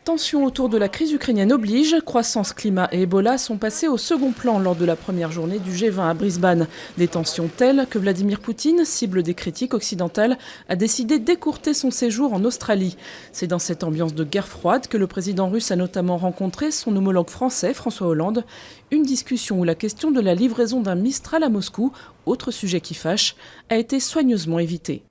Tensions autour de la crise ukrainienne oblige, croissance, climat et Ebola sont passés au second plan lors de la première journée du G20 à Brisbane. Des tensions telles que Vladimir Poutine, cible des critiques occidentales, a décidé d'écourter son séjour en Australie. C'est dans cette ambiance de guerre froide que le président russe a notamment rencontré son homologue français, François Hollande. Une discussion où la question de la livraison d'un Mistral à Moscou, autre sujet qui fâche, a été soigneusement évitée.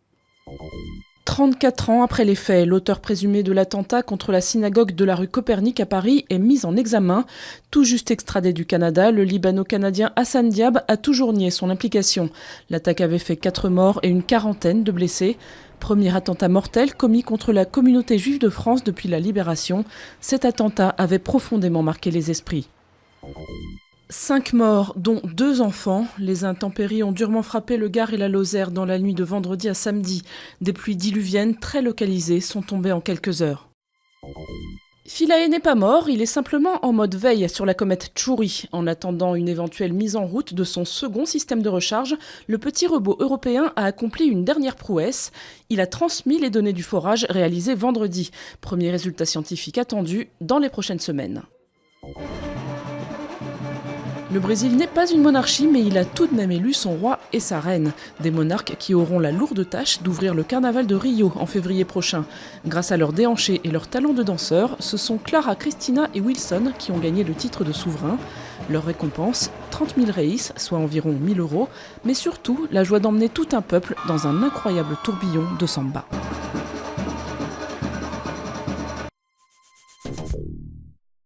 34 ans après les faits, l'auteur présumé de l'attentat contre la synagogue de la rue Copernic à Paris est mis en examen. Tout juste extradé du Canada, le Libano-Canadien Hassan Diab a toujours nié son implication. L'attaque avait fait 4 morts et une quarantaine de blessés. Premier attentat mortel commis contre la communauté juive de France depuis la Libération. Cet attentat avait profondément marqué les esprits. 5 morts, dont 2 enfants. Les intempéries ont durement frappé le Gard et la Lozère dans la nuit de vendredi à samedi. Des pluies diluviennes très localisées sont tombées en quelques heures. Philae n'est pas mort, il est simplement en mode veille sur la comète Chury. En attendant une éventuelle mise en route de son second système de recharge, le petit robot européen a accompli une dernière prouesse. Il a transmis les données du forage réalisé vendredi. Premier résultat scientifique attendu dans les prochaines semaines. Le Brésil n'est pas une monarchie, mais il a tout de même élu son roi et sa reine. Des monarques qui auront la lourde tâche d'ouvrir le carnaval de Rio en février prochain. Grâce à leur déhanché et leur talent de danseur, ce sont Clara, Cristina et Wilson qui ont gagné le titre de souverain. Leur récompense, 30 000 reis, soit environ 1 000 €, mais surtout la joie d'emmener tout un peuple dans un incroyable tourbillon de samba.